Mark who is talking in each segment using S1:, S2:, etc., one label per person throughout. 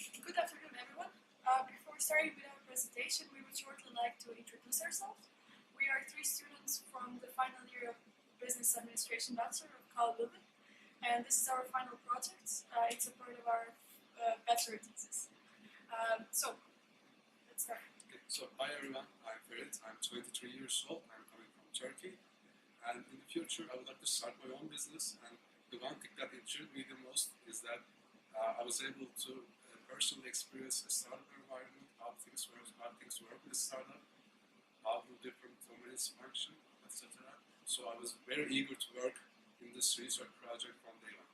S1: Good afternoon, everyone. Before starting with our presentation, we would shortly like to introduce ourselves. We are three students from the final year of Business Administration Bachelor of KUL, and this is our final project. It's a part of our Bachelor Thesis. So, let's start.
S2: Okay, so hi everyone, I'm Ferit, I'm 23 years old, I'm coming from Turkey, and in the future I would like to start my own business, and the one thing that intrigued me the most is that I was able to personally experience a startup environment, how things work in a startup, how do different domains function, etc. So I was very eager to work in this research project from day one.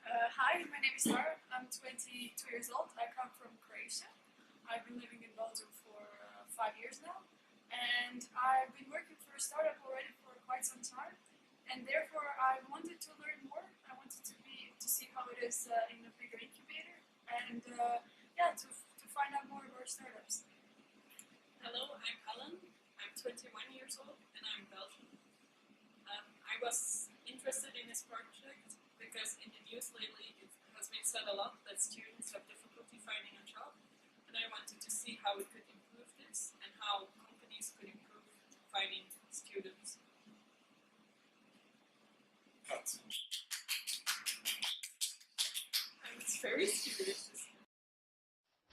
S1: Hi, my name is Tara. I'm 22 years old. I come from Croatia. I've been living in Belgium for 5 years now, and I've been working for a startup already for quite some time. And therefore, I wanted to learn more. I wanted to see how it is in a bigger incubator, and to find out more about startups.
S3: Hello, I'm Ellen. I'm 21 years old, and I'm Belgian. I was interested in this project because in the news lately it has been said a lot that students have difficulty finding a job, and I wanted to see how we could improve this and how companies could improve finding students. I'm very serious.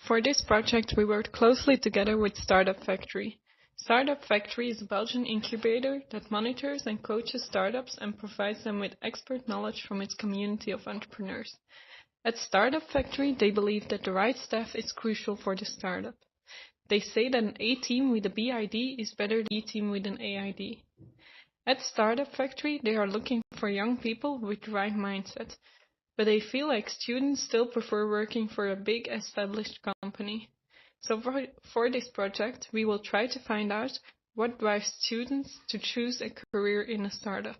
S4: For this project, we worked closely together with Startup Factory. Startup Factory is a Belgian incubator that monitors and coaches startups and provides them with expert knowledge from its community of entrepreneurs. At Startup Factory, they believe that the right staff is crucial for the startup. They say that an A team with a BID is better than a B team with an AID. At Startup Factory, they are looking for young people with the right mindset, but they feel like students still prefer working for a big established company. So for this project, we will try to find out what drives students to choose a career in a startup.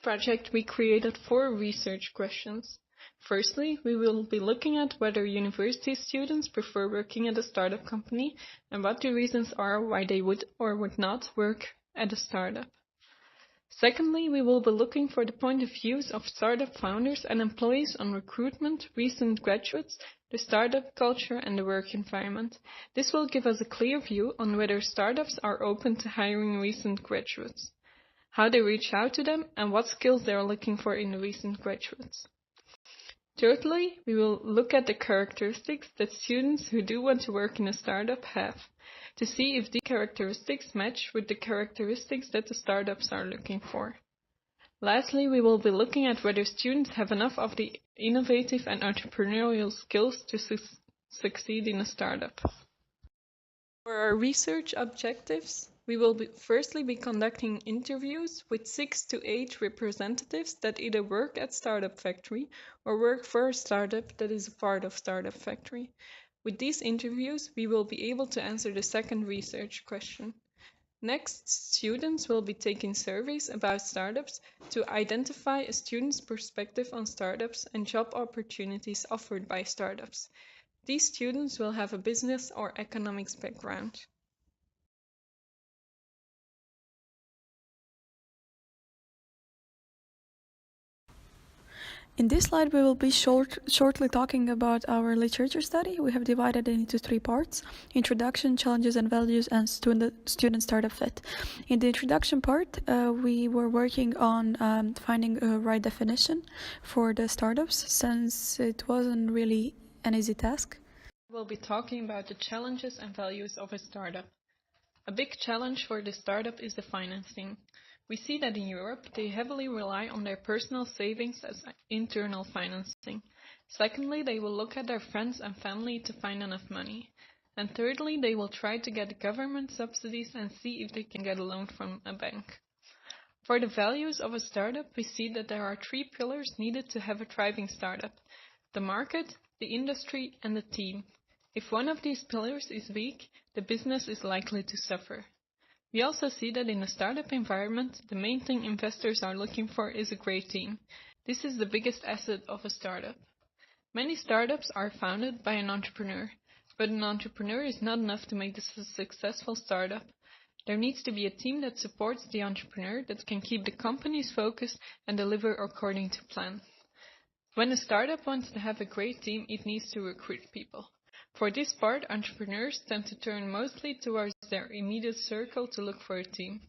S4: Project, we created 4 research questions. Firstly, we will be looking at whether university students prefer working at a startup company and what the reasons are why they would or would not work at a startup. Secondly, we will be looking for the point of views of startup founders and employees on recruitment, recent graduates, the startup culture and the work environment. This will give us a clear view on whether startups are open to hiring recent graduates, how they reach out to them, and what skills they are looking for in the recent graduates. Thirdly, we will look at the characteristics that students who do want to work in a startup have, to see if these characteristics match with the characteristics that the startups are looking for. Lastly, we will be looking at whether students have enough of the innovative and entrepreneurial skills to succeed in a startup. For our research objectives, we will firstly be conducting interviews with 6 to 8 representatives that either work at Startup Factory or work for a startup that is a part of Startup Factory. With these interviews, we will be able to answer the second research question. Next, students will be taking surveys about startups to identify a student's perspective on startups and job opportunities offered by startups. These students will have a business or economics background.
S5: In this slide, we will be shortly talking about our literature study. We have divided it into 3 parts: introduction, challenges and values, and student startup fit. In the introduction part, we were working on finding a right definition for the startups, since it wasn't really an easy task.
S4: We'll be talking about the challenges and values of a startup. A big challenge for the startup is the financing. We see that in Europe, they heavily rely on their personal savings as internal financing. Secondly, they will look at their friends and family to find enough money. And thirdly, they will try to get government subsidies and see if they can get a loan from a bank. For the values of a startup, we see that there are 3 pillars needed to have a thriving startup: the market, the industry, and the team. If one of these pillars is weak, the business is likely to suffer. We also see that in a startup environment, the main thing investors are looking for is a great team. This is the biggest asset of a startup. Many startups are founded by an entrepreneur, but an entrepreneur is not enough to make this a successful startup. There needs to be a team that supports the entrepreneur, that can keep the company's focus and deliver according to plan. When a startup wants to have a great team, it needs to recruit people. For this part, entrepreneurs tend to turn mostly towards their immediate circle to look for a team.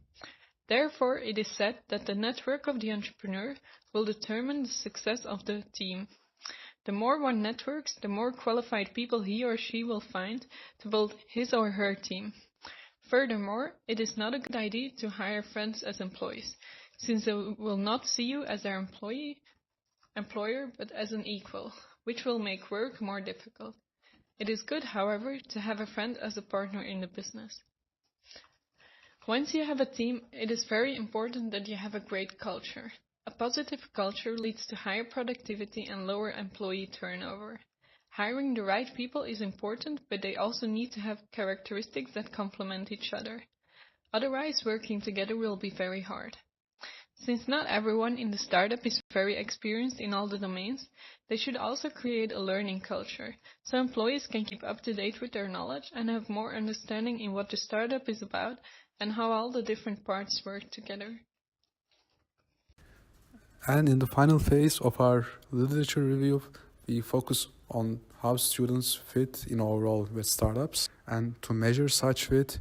S4: Therefore, it is said that the network of the entrepreneur will determine the success of the team. The more one networks, the more qualified people he or she will find to build his or her team. Furthermore, it is not a good idea to hire friends as employees, since they will not see you as their employer but as an equal, which will make work more difficult. It is good, however, to have a friend as a partner in the business. Once you have a team, it is very important that you have a great culture. A positive culture leads to higher productivity and lower employee turnover. Hiring the right people is important, but they also need to have characteristics that complement each other. Otherwise, working together will be very hard. Since not everyone in the startup is very experienced in all the domains, they should also create a learning culture, so employees can keep up to date with their knowledge and have more understanding in what the startup is about and how all the different parts work together.
S2: And in the final phase of our literature review, we focus on how students fit in overall with startups. And to measure such fit,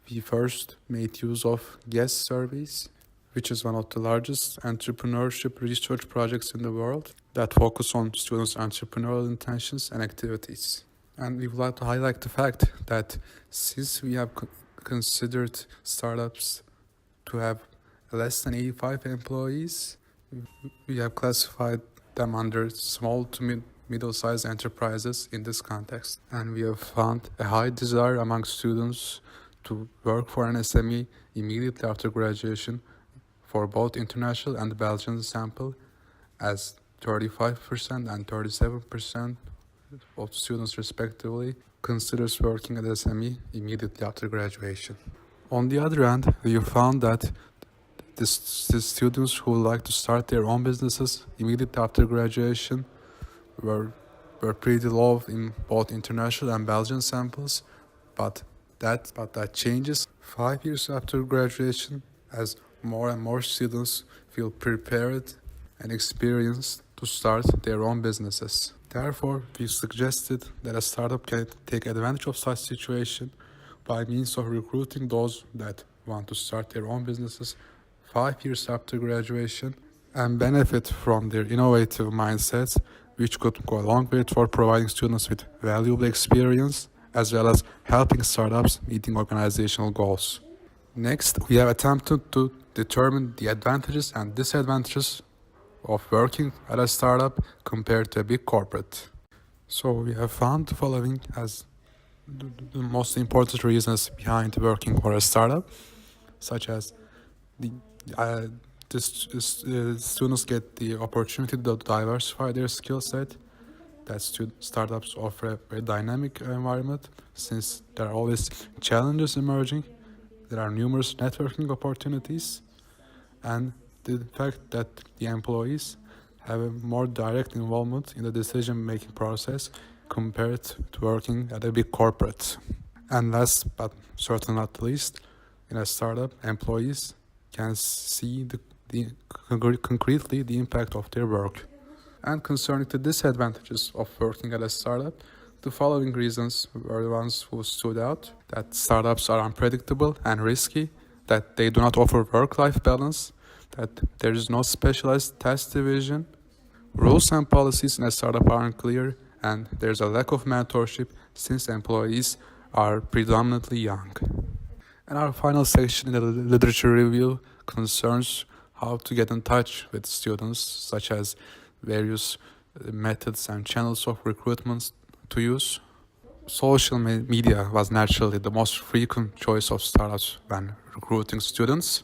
S2: we first made use of guest surveys, which is one of the largest entrepreneurship research projects in the world that focus on students' entrepreneurial intentions and activities. And we would like to highlight the fact that since we have considered startups to have less than 85 employees, we have classified them under small to middle-sized enterprises in this context. And we have found a high desire among students to work for an SME immediately after graduation for both international and Belgian sample, as 35% and 37% of students respectively considers working at SME immediately after graduation. On the other hand, we found that the students who like to start their own businesses immediately after graduation were pretty low in both international and Belgian samples, but that changes 5 years after graduation as more and more students feel prepared and experienced to start their own businesses. Therefore, we suggested that a startup can take advantage of such situation by means of recruiting those that want to start their own businesses 5 years after graduation and benefit from their innovative mindsets, which could go a long way toward providing students with valuable experience as well as helping startups meeting organizational goals. Next, we have attempted to determine the advantages and disadvantages of working at a startup compared to a big corporate. So we have found the following as the most important reasons behind working for a startup, such as students get the opportunity to diversify their skill set, that startups offer a very dynamic environment since there are always challenges emerging, there are numerous networking opportunities, and the fact that the employees have a more direct involvement in the decision-making process compared to working at a big corporate. And last but certainly not least, in a startup, employees can see concretely the impact of their work. And concerning the disadvantages of working at a startup, the following reasons were the ones who stood out: that startups are unpredictable and risky, that they do not offer work-life balance, that there is no specialized task division, rules and policies in a startup are unclear, and there's a lack of mentorship since employees are predominantly young. And our final section in the literature review concerns how to get in touch with students, such as various methods and channels of recruitment to use. Social media was naturally the most frequent choice of startups when recruiting students,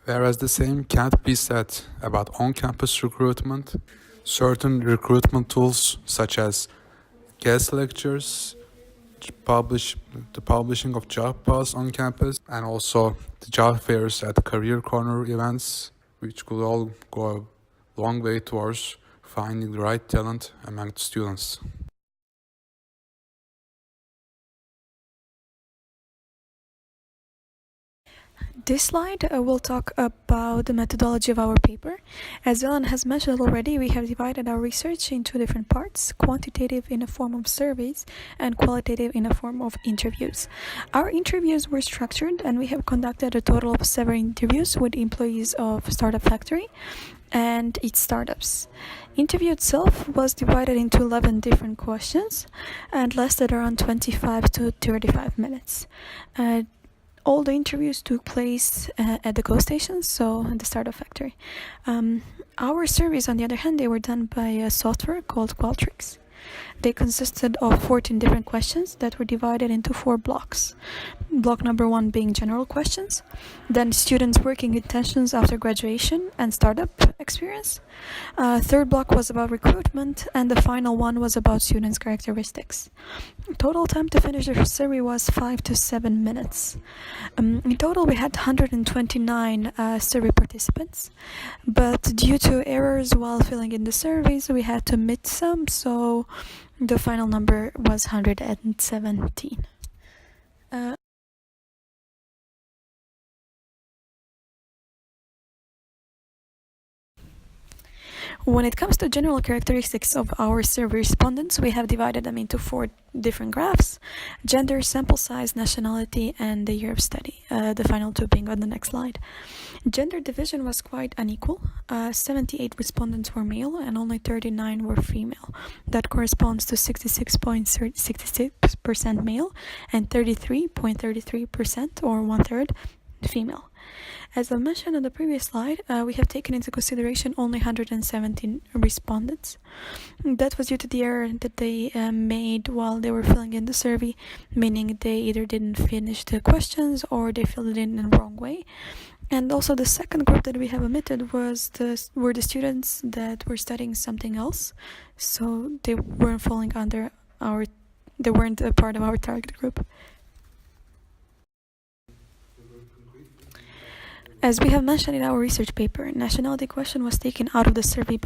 S2: whereas the same can't be said about on-campus recruitment. Certain recruitment tools, such as guest lectures, the publishing of job posts on campus, and also the job fairs at career corner events, which could all go a long way towards finding the right talent among the students.
S5: This slide will talk about the methodology of our paper. As Ellen has mentioned already, we have divided our research in two different parts: quantitative in the form of surveys and qualitative in the form of interviews. Our interviews were structured, and we have conducted a total of 7 interviews with employees of Startup Factory and its startups. Interview itself was divided into 11 different questions and lasted around 25 to 35 minutes. All the interviews took place at the GO station, so at the Startup Factory. Our surveys, on the other hand, they were done by a software called Qualtrics. They consisted of 14 different questions that were divided into 4 blocks. Block number 1 being general questions, then students' working intentions after graduation and startup experience. Third block was about recruitment, and the final one was about students' characteristics. Total time to finish the survey was 5 to 7 minutes. In total, we had 129 survey participants, but due to errors while filling in the surveys, we had to omit some, so the final number was 117. When it comes to general characteristics of our survey respondents, we have divided them into 4 different graphs: gender, sample size, nationality, and the year of study, the final 2 being on the next slide. Gender division was quite unequal. 78 respondents were male and only 39 were female. That corresponds to 66% male and 33.33%, or 1/3, female. As I mentioned on the previous slide, we have taken into consideration only 117 respondents. That was due to the error that they made while they were filling in the survey, meaning they either didn't finish the questions or they filled it in the wrong way. And also the second group that we have omitted were the students that were studying something else, so they weren't they weren't a part of our target group. As we have mentioned in our research paper, nationality question was taken out of the survey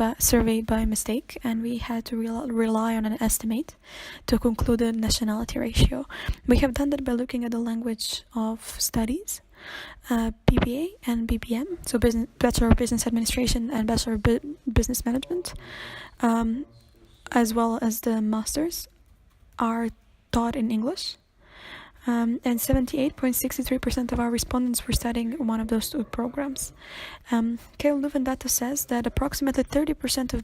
S5: by mistake, and we had to rely on an estimate to conclude the nationality ratio. We have done that by looking at the language of studies, BBA and BBM, so Bachelor of Business Administration and Bachelor of Business Management, as well as the masters, are taught in English. And 78.63% of our respondents were studying one of those 2 programs. KUL Leuven data says that approximately 30% of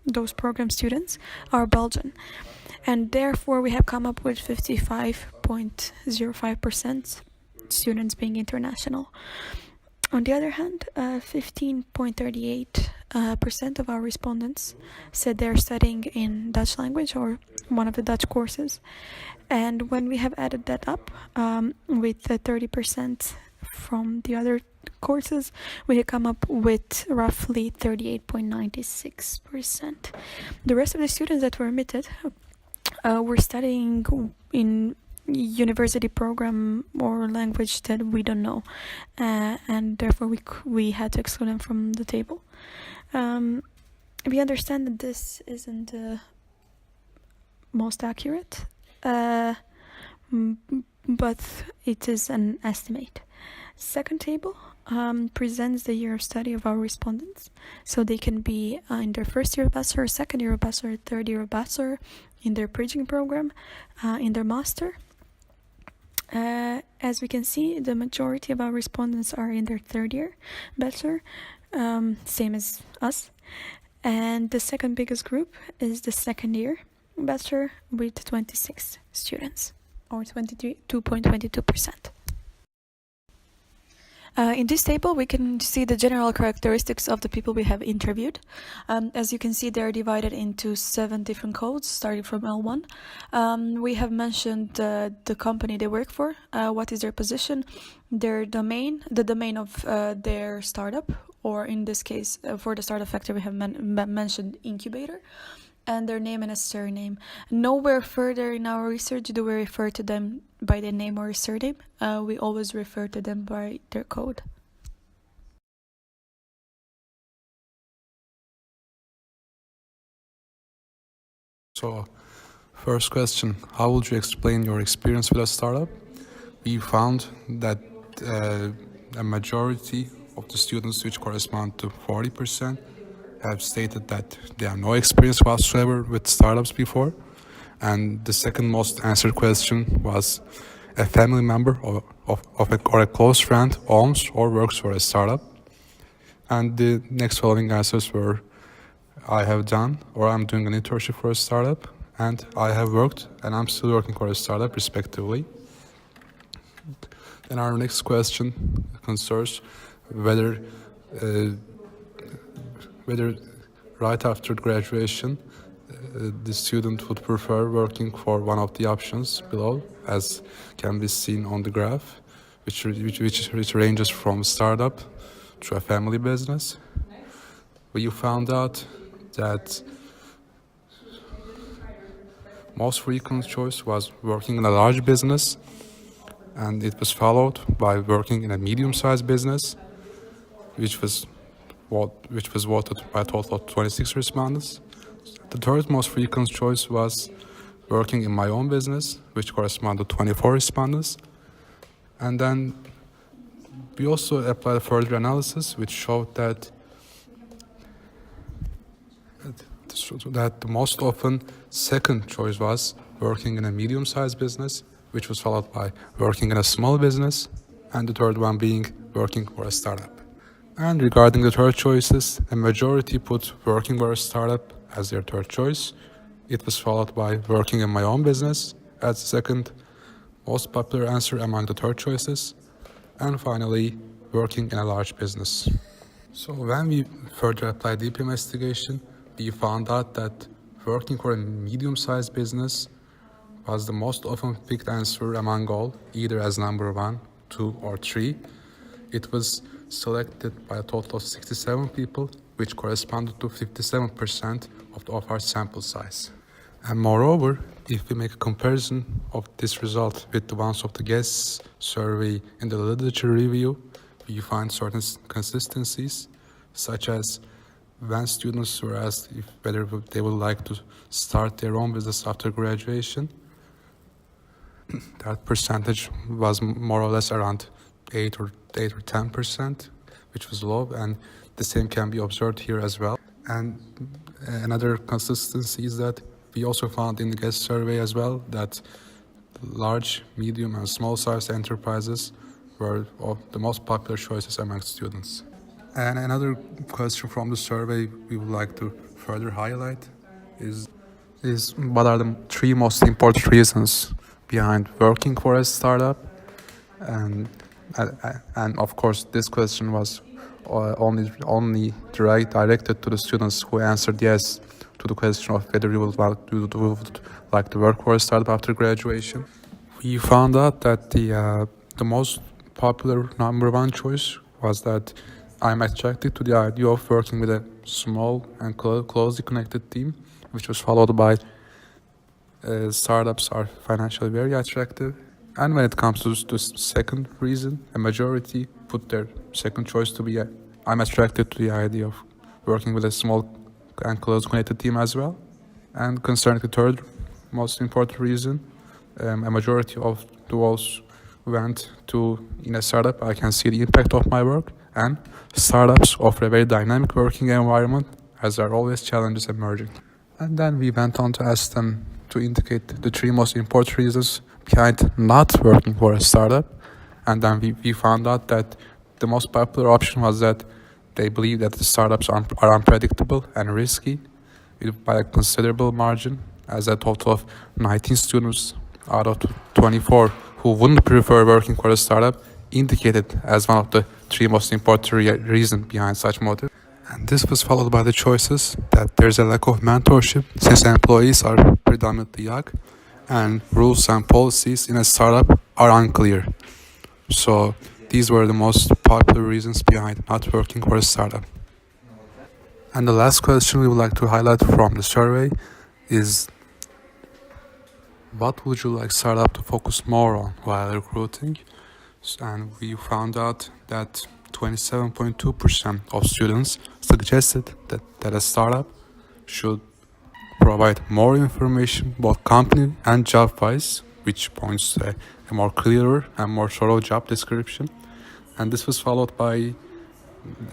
S5: those program students are Belgian, and therefore we have come up with 55.05% students being international. On the other hand, 15.38% of our respondents said they're studying in Dutch language or one of the Dutch courses. And when we have added that up with the 30% from the other courses, we have come up with roughly 38.96%. The rest of the students that were admitted were studying in university program or language that we don't know, and therefore we had to exclude them from the table. We understand that this isn't the most accurate, but it is an estimate. Second table presents the year of study of our respondents, so they can be in their first year of bachelor, second year of bachelor, third year of bachelor, in their bridging program, in their master. As we can see, the majority of our respondents are in their third year bachelor, same as us. And the second biggest group is the second year bachelor with 26 students, or 2.22%. In this table, we can see the general characteristics of the people we have interviewed. As you can see, they are divided into 7 different codes, starting from L1. We have mentioned the company they work for, what is their position, their domain, the domain of their startup, or in this case, for the Startup Factory, we have mentioned incubator, and their name and a surname. Nowhere further in our research do we refer to them by their name or surname. We always refer to them by their code.
S2: So, first question, how would you explain your experience with a startup? We found that a majority of the students, which correspond to 40%, have stated that they have no experience whatsoever with startups before. And the second most answered question was a family member or a close friend owns or works for a startup. And the next following answers were I have done or I'm doing an internship for a startup, and I have worked and I'm still working for a startup, respectively. And our next question concerns whether right after graduation the student would prefer working for one of the options below, as can be seen on the graph, which ranges from startup to a family business. We found out that most frequent choice was working in a large business, and it was followed by working in a medium-sized business, which was voted by a total of 26 respondents. The third most frequent choice was working in my own business, which corresponded to 24 respondents. And then we also applied further analysis, which showed that the most often second choice was working in a medium-sized business, which was followed by working in a small business, and the third one being working for a startup. And regarding the third choices, a majority put working for a startup as their third choice. It was followed by working in my own business as the second most popular answer among the third choices, and finally working in a large business. So when we further applied deep investigation, we found out that working for a medium-sized business was the most often picked answer among all, either as number 1, 2, or 3. It was selected by a total of 67 people, which corresponded to 57% of our sample size. And moreover, if we make a comparison of this result with the ones of the guest survey in the literature review, we find certain consistencies, such as when students were asked whether they would like to start their own business after graduation, that percentage was more or less around 8 or 10%, which was low, and the same can be observed here as well. And another consistency is that we also found in the guest survey as well that large, medium, and small-sized enterprises were the most popular choices among students. And another question from the survey we would like to further highlight is what are the 3 most important reasons behind working for a startup? And of course, this question was only directed to the students who answered yes to the question of whether you would like to work for a startup after graduation. We found out that the most popular number 1 choice was that I'm attracted to the idea of working with a small and closely connected team, which was followed by startups are financially very attractive. And when it comes to the second reason, a majority put their second choice to be I'm attracted to the idea of working with a small and close connected team as well. And concerning the third most important reason, a majority of those went to in a startup I can see the impact of my work, and startups offer a very dynamic working environment as there are always challenges emerging. And then we went on to ask them to indicate the 3 most important reasons behind not working for a startup, and then we found out that the most popular option was that they believe that the startups are unpredictable and risky by a considerable margin, as a total of 19 students out of 24 who wouldn't prefer working for a startup indicated as one of the 3 most important reasons behind such motive. And this was followed by the choices that there's a lack of mentorship since employees are predominantly young and rules and policies in a startup are unclear. So these were the most popular reasons behind not working for a startup. And the last question we would like to highlight from the survey is, what would you like startup to focus more on while recruiting? And we found out that 27.2% of students suggested that a startup should provide more information both company and job-wise, which points to a more clearer and more thorough job description. and this was followed by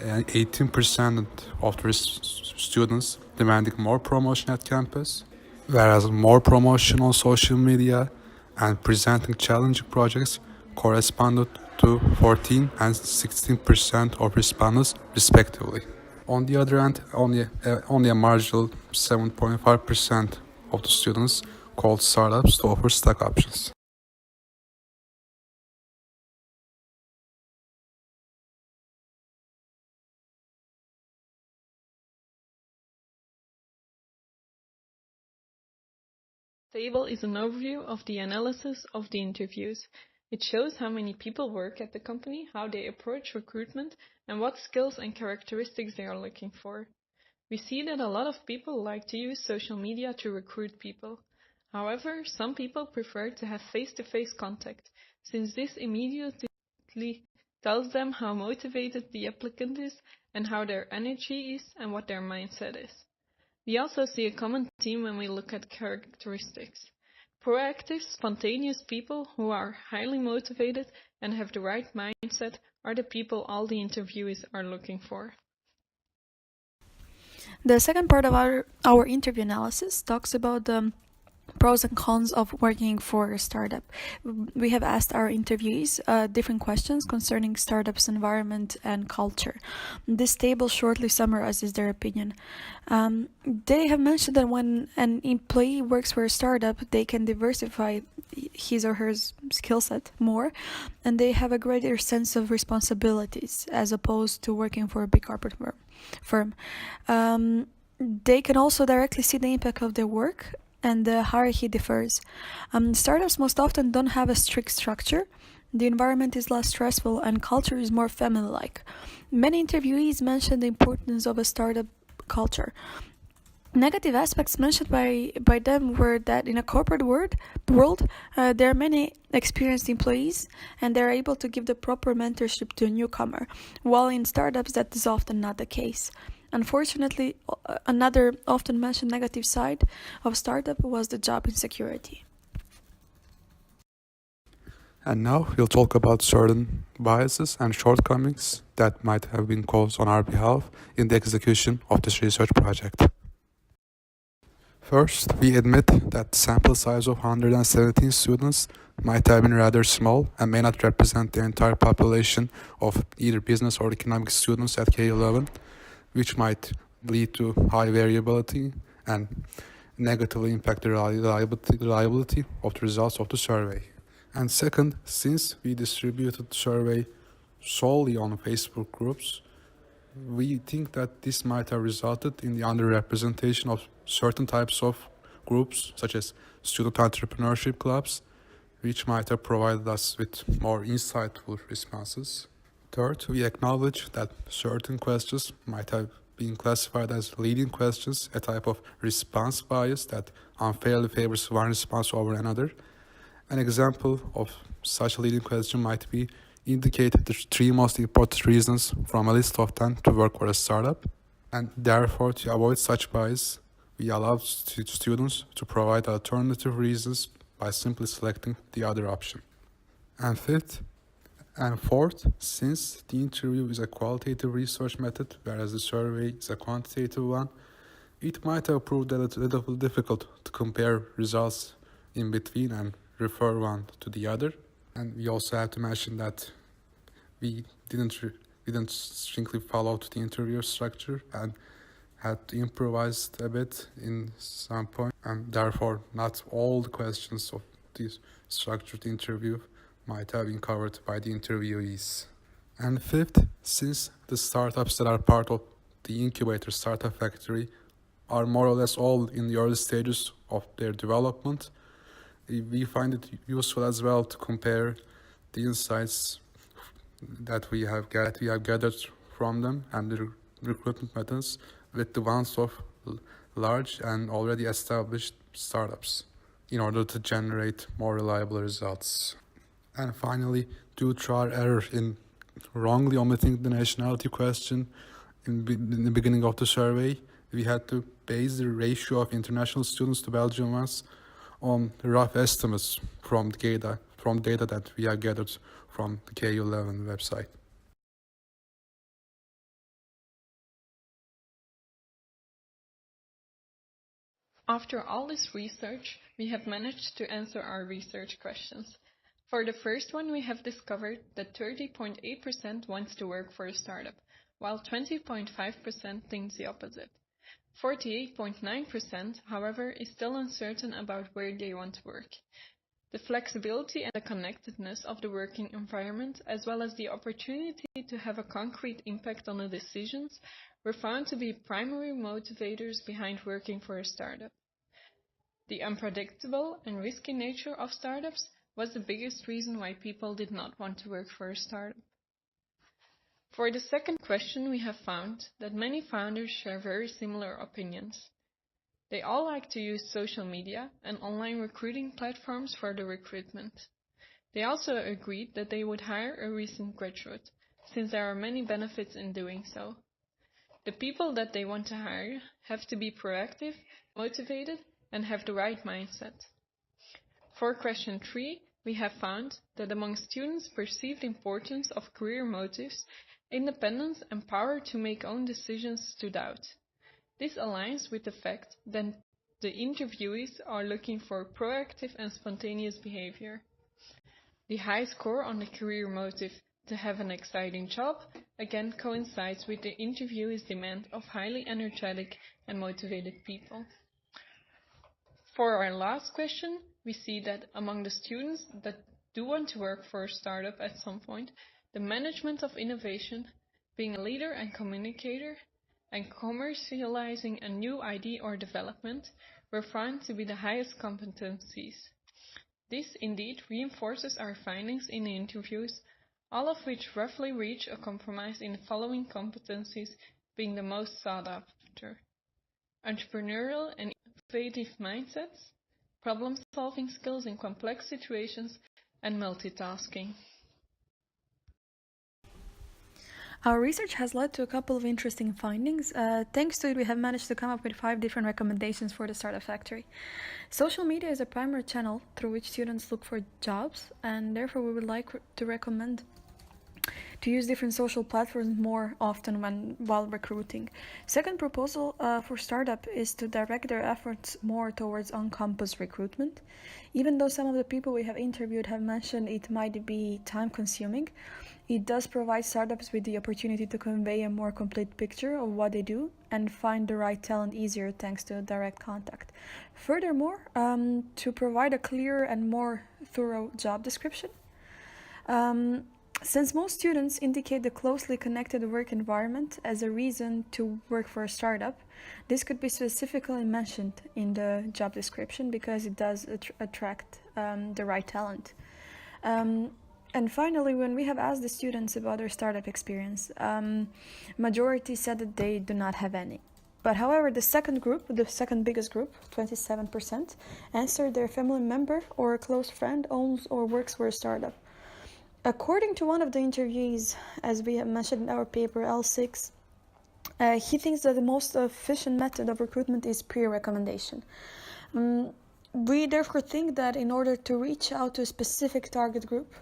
S2: 18% of the students demanding more promotion at campus, whereas more promotion on social media and presenting challenging projects corresponded to 14 and 16% of respondents respectively. On the other hand, only a marginal 7.5% of the students called startups to offer stock options.
S4: Table is an overview of the analysis of the interviews. It shows how many people work at the company, how they approach recruitment, and what skills and characteristics they are looking for. We see that a lot of people like to use social media to recruit people. However, some people prefer to have face-to-face contact, since this immediately tells them how motivated the applicant is and how their energy is and what their mindset is. We also see a common theme when we look at characteristics. Proactive, spontaneous people who are highly motivated and have the right mindset are the people all the interviewees are looking for.
S5: The second part of our interview analysis talks about the pros and cons of working for a startup. We have asked our interviewees different questions concerning startups' environment and culture. This table shortly summarizes their opinion. They have mentioned that when an employee works for a startup, they can diversify his or her skill set more, and they have a greater sense of responsibilities as opposed to working for a big corporate firm. They can also directly see the impact of their work, and the hierarchy differs. Startups most often don't have a strict structure. The environment is less stressful and culture is more family-like. Many interviewees mentioned the importance of a startup culture. Negative aspects mentioned by them were that in a corporate world, there are many experienced employees and they're able to give the proper mentorship to a newcomer, while in startups that is often not the case. Unfortunately, another often mentioned negative side of startup was the job insecurity.
S2: And now we'll talk about certain biases and shortcomings that might have been caused on our behalf in the execution of this research project. First, we admit that the sample size of 117 students might have been rather small and may not represent the entire population of either business or economics students at KU, which might lead to high variability and negatively impact the reliability of the results of the survey. And second, since we distributed the survey solely on Facebook groups, we think that this might have resulted in the underrepresentation of certain types of groups, such as student entrepreneurship clubs, which might have provided us with more insightful responses. Third, we acknowledge that certain questions might have been classified as leading questions, a type of response bias that unfairly favors one response over another. An example of such a leading question might be indicate the 3 most important reasons from a list of 10 to work for a startup, and therefore to avoid such bias, we allow students to provide alternative reasons by simply selecting the other option. And fifth, and fourth, since the interview is a qualitative research method, whereas the survey is a quantitative one, it might have proved a little difficult to compare results in between and refer one to the other. And we also have to mention that we didn't strictly follow the interview structure and had to improvise a bit in some point, and therefore not all the questions of this structured interview might have been covered by the interviewees. And fifth, since the startups that are part of the incubator startup factory are more or less all in the early stages of their development, we find it useful as well to compare the insights that we have gathered from them and the recruitment methods with the ones of large and already established startups in order to generate more reliable results. And finally, due to our error in wrongly omitting the nationality question in the beginning of the survey, we had to base the ratio of international students to Belgian ones on rough estimates from data that we have gathered from the KU11 website.
S4: After all this research, we have managed to answer our research questions. For the first one, we have discovered that 30.8% wants to work for a startup, while 20.5% thinks the opposite. 48.9%, however, is still uncertain about where they want to work. The flexibility and the connectedness of the working environment, as well as the opportunity to have a concrete impact on the decisions, were found to be primary motivators behind working for a startup. The unpredictable and risky nature of startups was the biggest reason why people did not want to work for a startup. For the second question, we have found that many founders share very similar opinions. They all like to use social media and online recruiting platforms for the recruitment. They also agreed that they would hire a recent graduate, since there are many benefits in doing so. The people that they want to hire have to be proactive, motivated, and have the right mindset. For question 3, we have found that among students' perceived importance of career motives, independence and power to make own decisions stood out. This aligns with the fact that the interviewees are looking for proactive and spontaneous behavior. The high score on the career motive to have an exciting job again coincides with the interviewee's demand of highly energetic and motivated people. For our last question, we see that among the students that do want to work for a startup at some point, the management of innovation, being a leader and communicator, and commercializing a new idea or development were found to be the highest competencies. This indeed reinforces our findings in the interviews, all of which roughly reach a compromise in the following competencies being the most sought after: entrepreneurial and innovative mindsets, problem-solving skills in complex situations, and multitasking.
S5: Our research has led to a couple of interesting findings. Thanks to it, we have managed to come up with 5 different recommendations for the Startup Factory. Social media is a primary channel through which students look for jobs, and therefore we would like to recommend to use different social platforms more often while recruiting. Second proposal for startup is to direct their efforts more towards on-campus recruitment. Even though some of the people we have interviewed have mentioned it might be time-consuming, it does provide startups with the opportunity to convey a more complete picture of what they do and find the right talent easier thanks to direct contact. Furthermore, to provide a clearer and more thorough job description. Since most students indicate the closely connected work environment as a reason to work for a startup, this could be specifically mentioned in the job description because it does attract the right talent. And finally, when we have asked the students about their startup experience, majority said that they do not have any. But however, the second biggest group, 27%, answered their family member or a close friend owns or works for a startup. According to one of the interviewees, as we have mentioned in our paper L6, he thinks that the most efficient method of recruitment is peer recommendation. We therefore think that in order to reach out to a specific target group,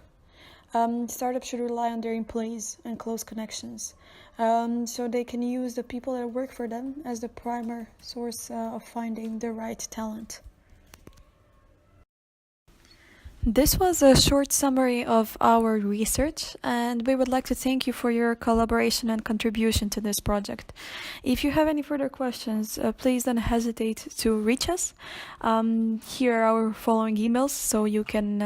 S5: startups should rely on their employees and close connections, so they can use the people that work for them as the primary source of finding the right talent. This was a short summary of our research, and we would like to thank you for your collaboration and contribution to this project. If you have any further questions, please don't hesitate to reach us. Here are our following emails, so you can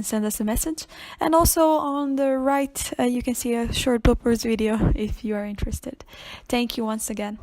S5: send us a message. And also on the right, you can see a short bloopers video if you are interested. Thank you once again.